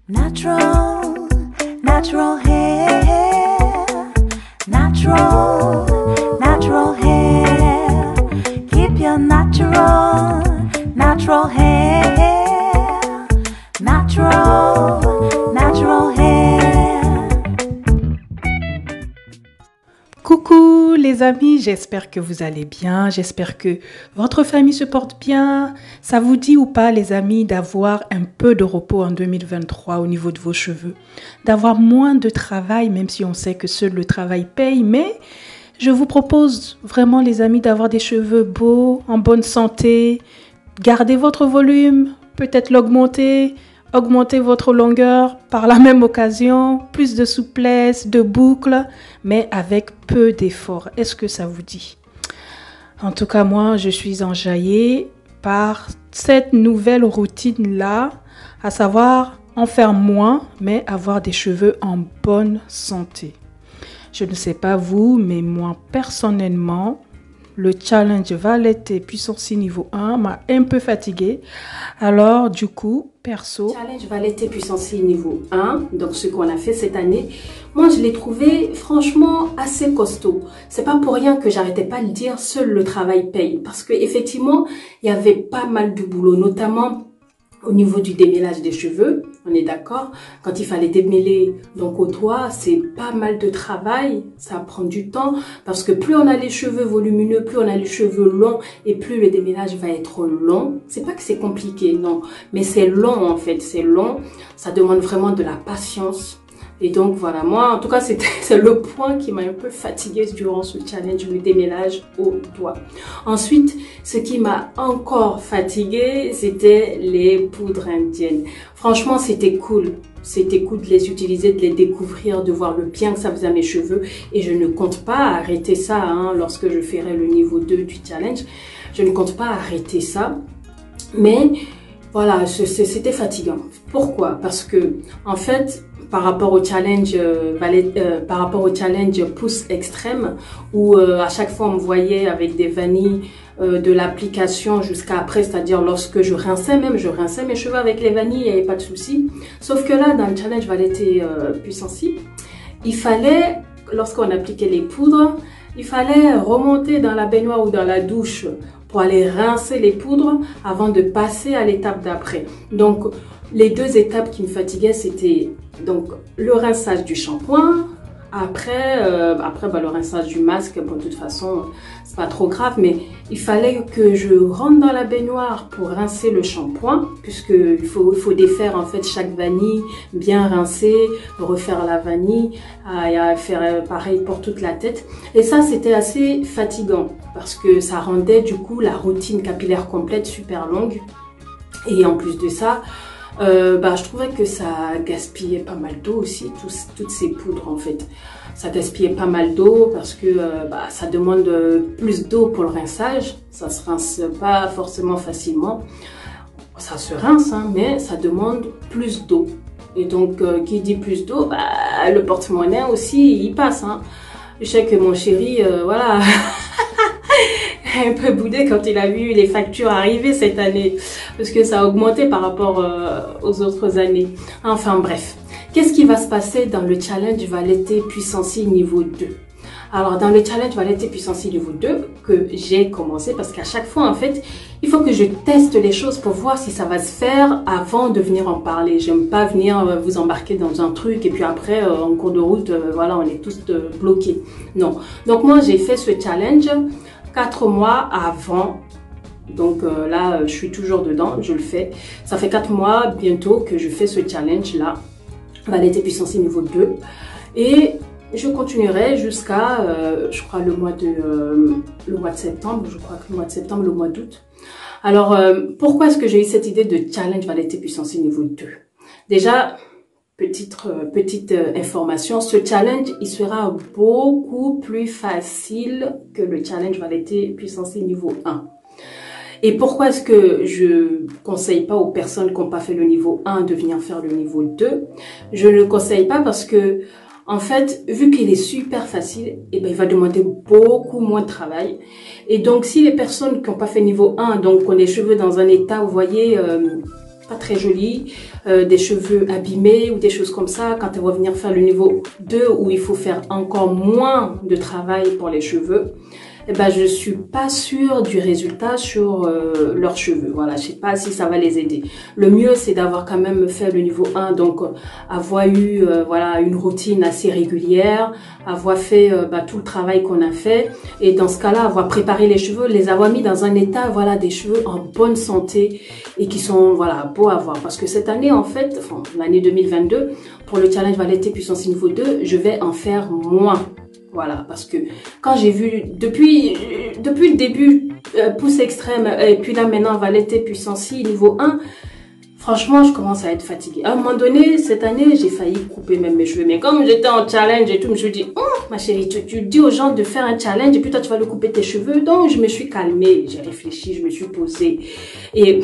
Natural, natural hair, natural, natural hair. Keep your natural, natural hair, natural, natural hair. Coucou les amis, j'espère que vous allez bien, j'espère que votre famille se porte bien. Ça vous dit ou pas les amis d'avoir un peu de repos en 2023 au niveau de vos cheveux, d'avoir moins de travail même si on sait que seul le travail paye, mais je vous propose vraiment les amis d'avoir des cheveux beaux, en bonne santé, gardez votre volume, peut-être l'augmenter. Augmentez votre longueur par la même occasion, plus de souplesse, de boucles, mais avec peu d'efforts. Est-ce que ça vous dit? En tout cas, moi, je suis enjaillée par cette nouvelle routine-là, à savoir en faire moins, mais avoir des cheveux en bonne santé. Je ne sais pas vous, mais moi, personnellement, le challenge Valetté puissance 6 niveau 1 m'a un peu fatiguée. Alors, du coup, perso... Challenge Valetté puissance 6 niveau 1, donc ce qu'on a fait cette année, moi je l'ai trouvé franchement assez costaud. C'est pas pour rien que j'arrêtais pas de le dire, seul le travail paye. Parce que effectivement, il y avait pas mal de boulot, notamment au niveau du démêlage des cheveux, on est d'accord. Quand il fallait démêler donc au doigt, c'est pas mal de travail, ça prend du temps parce que plus on a les cheveux volumineux, plus on a les cheveux longs et plus le démêlage va être long. C'est pas que c'est compliqué, non, mais c'est long en fait, c'est long. Ça demande vraiment de la patience. Et donc voilà, moi en tout cas c'est le point qui m'a un peu fatiguée durant ce challenge, le démêlage au doigt. Ensuite, ce qui m'a encore fatiguée, c'était les poudres indiennes. Franchement, c'était cool. C'était cool de les utiliser, de les découvrir, de voir le bien que ça faisait à mes cheveux. Et je ne compte pas arrêter ça lorsque je ferai le niveau 2 du challenge. Je ne compte pas arrêter ça. Mais voilà, c'était fatigant. Pourquoi? Parce que en fait, par rapport au challenge pouce extrême où à chaque fois on me voyait avec des vanilles de l'application jusqu'à après, c'est-à-dire lorsque je rinçais mes cheveux avec les vanilles, il n'y avait pas de souci. Sauf que là, dans le challenge Valetté puissance 6, il fallait, lorsqu'on appliquait les poudres, il fallait remonter dans la baignoire ou dans la douche pour aller rincer les poudres avant de passer à l'étape d'après. Donc, les deux étapes qui me fatiguaient, c'était donc le rinçage du shampoing, après le rinçage du masque. Bon, de toute façon, c'est pas trop grave, mais il fallait que je rentre dans la baignoire pour rincer le shampoing, puisqu'il faut défaire en fait chaque vanille, bien rincer, refaire la vanille, et faire pareil pour toute la tête. Et ça, c'était assez fatigant, parce que ça rendait du coup la routine capillaire complète super longue. Et en plus de ça, je trouvais que ça gaspillait pas mal d'eau aussi, toutes ces poudres en fait. Ça gaspillait pas mal d'eau parce que ça demande plus d'eau pour le rinçage. Ça se rince pas forcément facilement. Ça se rince, mais ça demande plus d'eau. Et donc, qui dit plus d'eau, le porte-monnaie aussi, il passe. Je sais que mon chéri, voilà... un peu boudé quand il a vu les factures arriver cette année parce que ça a augmenté par rapport aux autres années. Enfin bref, qu'est-ce qui va se passer dans le challenge Valetté puissance 6 niveau 2? Alors dans le challenge Valetté puissance 6 niveau 2 que j'ai commencé, parce qu'à chaque fois en fait il faut que je teste les choses pour voir si ça va se faire avant de venir en parler. J'aime pas venir vous embarquer dans un truc et puis après en cours de route voilà, on est tous bloqués. Non, donc moi j'ai fait ce challenge 4 mois avant, donc là je suis toujours dedans, je le fais. Ça fait 4 mois bientôt que je fais ce challenge là, Valetté puissance 6 niveau 2, et je continuerai jusqu'à, je crois le mois de septembre, le mois d'août. Alors pourquoi est-ce que j'ai eu cette idée de challenge Valetté puissance 6 niveau 2? Déjà, petite information, ce challenge, il sera beaucoup plus facile que le challenge Valetté puissance 6 niveau 1. Et pourquoi est-ce que je conseille pas aux personnes qui n'ont pas fait le niveau 1 de venir faire le niveau 2? Je ne le conseille pas parce que, En fait, vu qu'il est super facile, eh ben, il va demander beaucoup moins de travail. Et donc, si les personnes qui n'ont pas fait niveau 1, donc ont les cheveux dans un état, vous voyez, pas très joli, des cheveux abîmés ou des choses comme ça, quand elles vont venir faire le niveau 2 où il faut faire encore moins de travail pour les cheveux, eh ben, je suis pas sûre du résultat sur leurs cheveux. Voilà, je sais pas si ça va les aider. Le mieux, c'est d'avoir quand même fait le niveau 1, donc avoir eu voilà, une routine assez régulière, avoir fait tout le travail qu'on a fait, et dans ce cas-là, avoir préparé les cheveux, les avoir mis dans un état, voilà, des cheveux en bonne santé et qui sont, voilà, beaux à voir. Parce que cette année, en fait, enfin, l'année 2022, pour le challenge Valetté Puissance niveau 2, je vais en faire moins. Voilà, parce que quand j'ai vu, depuis le début, pouce extrême, et puis là maintenant, Valetté Puissance 6, niveau 1, franchement, je commence à être fatiguée. À un moment donné, cette année, j'ai failli couper même mes cheveux. Mais comme j'étais en challenge et tout, je me suis dit, oh, ma chérie, tu dis aux gens de faire un challenge et puis toi, tu vas le couper tes cheveux. Donc, je me suis calmée, j'ai réfléchi, je me suis posée. Et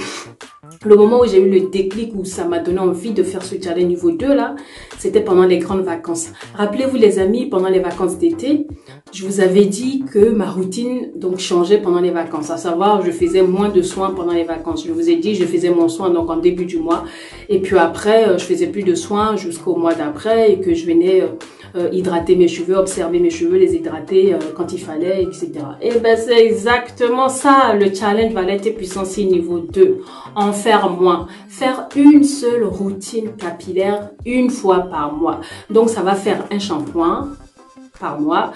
le moment où j'ai eu le déclic, où ça m'a donné envie de faire ce challenge niveau 2 là, c'était pendant les grandes vacances. Rappelez-vous les amis, pendant les vacances d'été, je vous avais dit que ma routine donc changeait pendant les vacances. À savoir, je faisais moins de soins pendant les vacances. Je vous ai dit, je faisais mon soin donc en début du mois. Et puis après, je faisais plus de soins jusqu'au mois d'après et que je venais hydrater mes cheveux, observer mes cheveux, les hydrater quand il fallait, etc. Et ben c'est exactement ça, le challenge Valetté Puissance 6 niveau 2. En faire moins. Faire une seule routine capillaire une fois par mois. Donc ça va faire un shampoing par mois,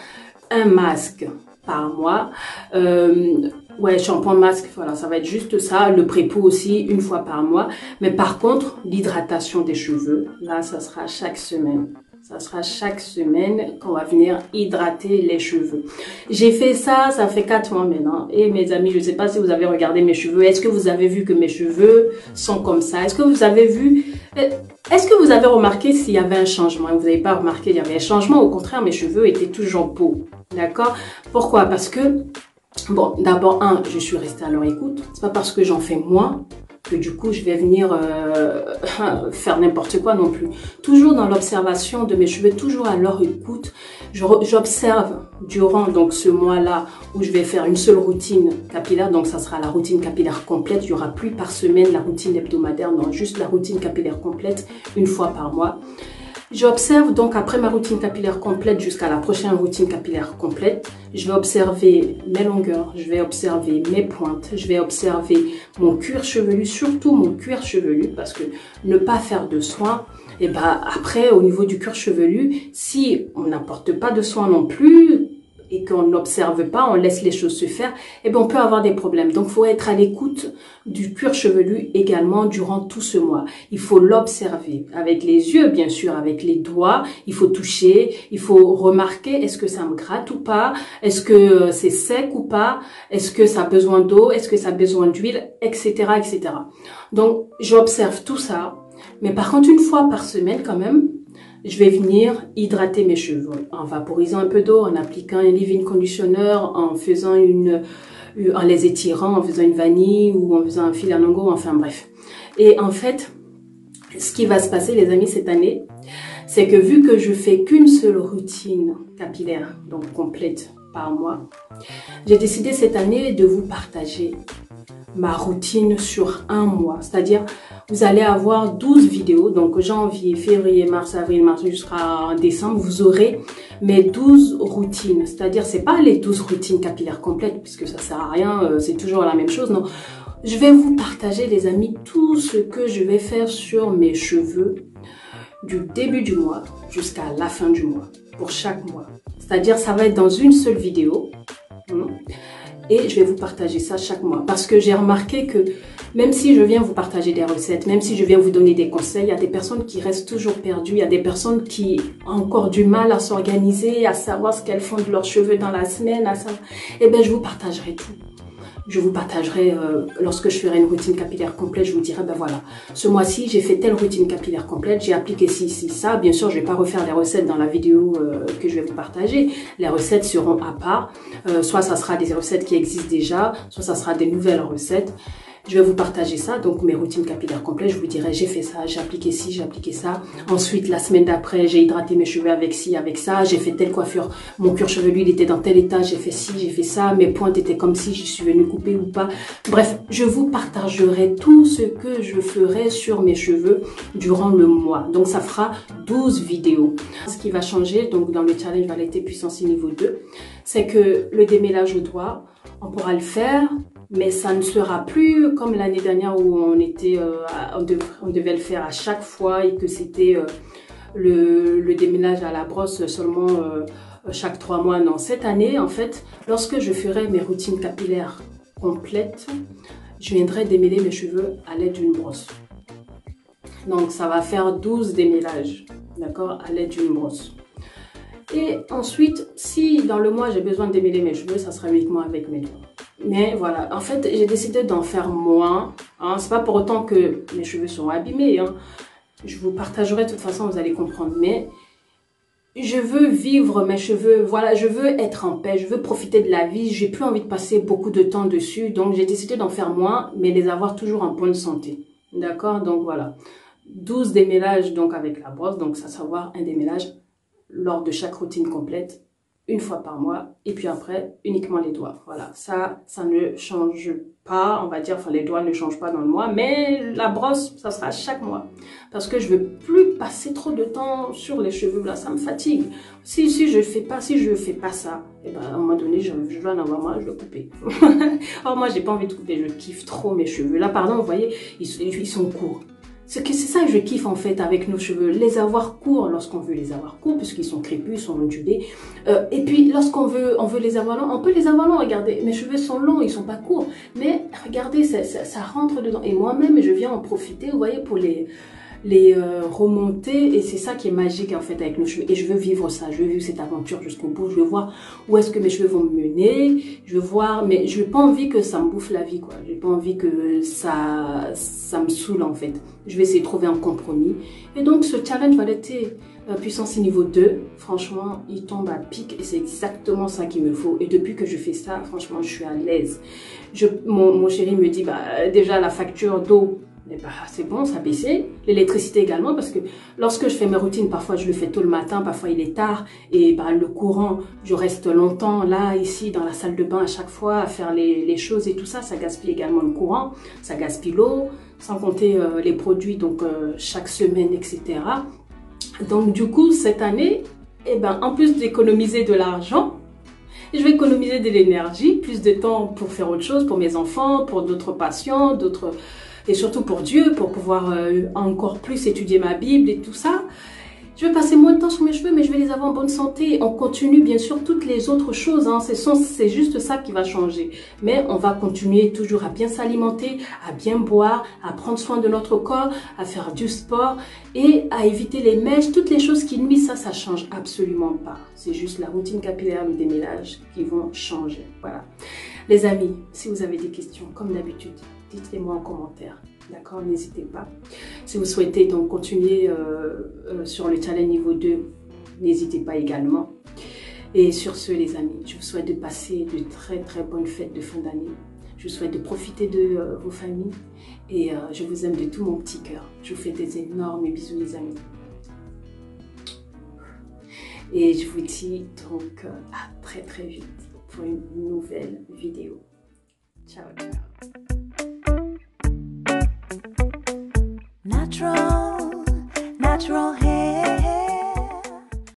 un masque par mois, ouais, shampoing, masque, voilà, ça va être juste ça. Le pré-pot aussi, une fois par mois. Mais par contre, l'hydratation des cheveux, là, ça sera chaque semaine. Ça sera chaque semaine qu'on va venir hydrater les cheveux. J'ai fait ça, ça fait 4 mois maintenant. Et mes amis, je ne sais pas si vous avez regardé mes cheveux. Est-ce que vous avez vu que mes cheveux sont comme ça? Est-ce que vous avez vu... Est-ce que vous avez remarqué s'il y avait un changement? Vous n'avez pas remarqué qu'il y avait un changement. Au contraire, mes cheveux étaient toujours beaux. D'accord? Pourquoi? Parce que, bon, d'abord, je suis restée à leur écoute. C'est pas parce que j'en fais moins que du coup, je vais venir faire n'importe quoi non plus. Toujours dans l'observation de mes cheveux, toujours à leur écoute. J'observe durant donc ce mois-là où je vais faire une seule routine capillaire. Donc, ça sera la routine capillaire complète. Il n'y aura plus par semaine la routine hebdomadaire. Non, juste la routine capillaire complète une fois par mois. J'observe donc après ma routine capillaire complète jusqu'à la prochaine routine capillaire complète. Je vais observer mes longueurs, je vais observer mes pointes, je vais observer mon cuir chevelu, surtout mon cuir chevelu, parce que ne pas faire de soins, et ben après au niveau du cuir chevelu, si on n'apporte pas de soins non plus et qu'on n'observe pas, on laisse les choses se faire, et ben on peut avoir des problèmes. Donc il faut être à l'écoute du cuir chevelu également durant tout ce mois. Il faut l'observer avec les yeux, bien sûr, avec les doigts. Il faut toucher, il faut remarquer est-ce que ça me gratte ou pas, est-ce que c'est sec ou pas, est-ce que ça a besoin d'eau, est-ce que ça a besoin d'huile, etc., etc. Donc j'observe tout ça, mais par contre une fois par semaine quand même, je vais venir hydrater mes cheveux en vaporisant un peu d'eau, en appliquant un leave-in conditioner, en faisant en les étirant, en faisant une vanille ou en faisant un fil à longo, enfin bref. Et en fait, ce qui va se passer les amis cette année, c'est que vu que je fais qu'une seule routine capillaire, donc complète par mois, j'ai décidé cette année de vous partager ma routine sur un mois. C'est-à-dire, vous allez avoir 12 vidéos, donc janvier, février, mars, avril, mars jusqu'à décembre, vous aurez mes 12 routines. C'est-à-dire, c'est pas les 12 routines capillaires complètes, puisque ça sert à rien, c'est toujours la même chose, non. Je vais vous partager, les amis, tout ce que je vais faire sur mes cheveux du début du mois jusqu'à la fin du mois, pour chaque mois. C'est-à-dire, ça va être dans une seule vidéo. Et je vais vous partager ça chaque mois. Parce que j'ai remarqué que même si je viens vous partager des recettes, même si je viens vous donner des conseils, il y a des personnes qui restent toujours perdues. Il y a des personnes qui ont encore du mal à s'organiser, à savoir ce qu'elles font de leurs cheveux dans la semaine. Eh bien, je vous partagerai tout. Je vous partagerai, lorsque je ferai une routine capillaire complète, je vous dirai, ben voilà, ce mois-ci, j'ai fait telle routine capillaire complète, j'ai appliqué ci, ça. Bien sûr, je vais pas refaire les recettes dans la vidéo que je vais vous partager. Les recettes seront à part. Soit ça sera des recettes qui existent déjà, soit ça sera des nouvelles recettes. Je vais vous partager ça, donc mes routines capillaires complètes. Je vous dirai, j'ai fait ça, j'ai appliqué ci, j'ai appliqué ça. Ensuite, la semaine d'après, j'ai hydraté mes cheveux avec ci, avec ça. J'ai fait telle coiffure. Mon cuir chevelu, il était dans tel état. J'ai fait ci, j'ai fait ça. Mes pointes étaient comme si je suis venue couper ou pas. Bref, je vous partagerai tout ce que je ferai sur mes cheveux durant le mois. Donc, ça fera 12 vidéos. Ce qui va changer, donc dans le challenge Variété Puissance niveau 2, c'est que le démêlage au doigt, on pourra le faire, mais ça ne sera plus comme l'année dernière où on devait le faire à chaque fois et que c'était le démêlage à la brosse seulement chaque 3 mois. Non, cette année, en fait, lorsque je ferai mes routines capillaires complètes, je viendrai démêler mes cheveux à l'aide d'une brosse. Donc, ça va faire 12 démêlages, d'accord, à l'aide d'une brosse. Et ensuite, si dans le mois j'ai besoin de démêler mes cheveux, ça sera uniquement avec mes doigts. Mais voilà, en fait, j'ai décidé d'en faire moins. Hein. C'est pas pour autant que mes cheveux sont abîmés. Hein. Je vous partagerai de toute façon, vous allez comprendre. Mais je veux vivre mes cheveux. Voilà, je veux être en paix. Je veux profiter de la vie. J'ai plus envie de passer beaucoup de temps dessus. Donc, j'ai décidé d'en faire moins, mais les avoir toujours en bonne santé. D'accord? Donc, voilà. 12 démêlages donc avec la brosse. Donc, ça savoir un démêlage lors de chaque routine complète, une fois par mois, et puis après, uniquement les doigts. Voilà, ça ne change pas, on va dire, enfin les doigts ne changent pas dans le mois, mais la brosse, ça sera chaque mois. Parce que je veux plus passer trop de temps sur les cheveux, là, ça me fatigue. Si je fais pas ça, et ben, à un moment donné, je vais en avoir marre, je vais couper. Or, moi, j'ai pas envie de couper, je kiffe trop mes cheveux. Là, pardon, vous voyez, ils sont courts. C'est ça que je kiffe en fait avec nos cheveux, les avoir courts lorsqu'on veut les avoir courts, puisqu'ils sont crépus, ils sont ondulés. Et puis lorsqu'on veut les avoir longs, on peut les avoir longs, regardez, mes cheveux sont longs, ils sont pas courts. Mais regardez, ça rentre dedans. Et moi-même, je viens en profiter, vous voyez, pour les remonter, et c'est ça qui est magique en fait avec nos cheveux, et je veux vivre ça, je veux vivre cette aventure jusqu'au bout, je veux voir où est-ce que mes cheveux vont me mener, je veux voir, mais je n'ai pas envie que ça me bouffe la vie, quoi, j'ai pas envie que ça me saoule en fait, je vais essayer de trouver un compromis, et donc ce challenge Variété Puissance niveau 2, franchement, il tombe à pic, et c'est exactement ça qu'il me faut, et depuis que je fais ça, franchement, je suis à l'aise. Mon chéri me dit, bah, déjà la facture d'eau, eh ben, c'est bon, ça a baissé. L'électricité également, parce que lorsque je fais mes routines, parfois je le fais tôt le matin, parfois il est tard, et bah, le courant, je reste longtemps là, ici, dans la salle de bain à chaque fois, à faire les choses et tout ça, ça gaspille également le courant, ça gaspille l'eau, sans compter les produits, donc chaque semaine, etc. Donc du coup, cette année, eh ben, en plus d'économiser de l'argent, je vais économiser de l'énergie, plus de temps pour faire autre chose, pour mes enfants, pour d'autres passions, et surtout pour Dieu, pour pouvoir encore plus étudier ma Bible et tout ça. Je vais passer moins de temps sur mes cheveux, mais je vais les avoir en bonne santé. On continue bien sûr toutes les autres choses, hein. C'est juste ça qui va changer. Mais on va continuer toujours à bien s'alimenter, à bien boire, à prendre soin de notre corps, à faire du sport et à éviter les mèches, toutes les choses qui nuisent, ça change absolument pas. C'est juste la routine capillaire, le démêlage qui vont changer. Voilà. Les amis, si vous avez des questions, comme d'habitude, dites-les-moi en commentaire, d'accord? N'hésitez pas. Si vous souhaitez donc continuer sur le challenge niveau 2, n'hésitez pas également. Et sur ce, les amis, je vous souhaite de passer de très très bonnes fêtes de fin d'année. Je vous souhaite de profiter de vos familles. Et je vous aime de tout mon petit cœur. Je vous fais des énormes bisous, les amis. Et je vous dis donc à très très vite pour une nouvelle vidéo. Ciao, ciao. Natural hair.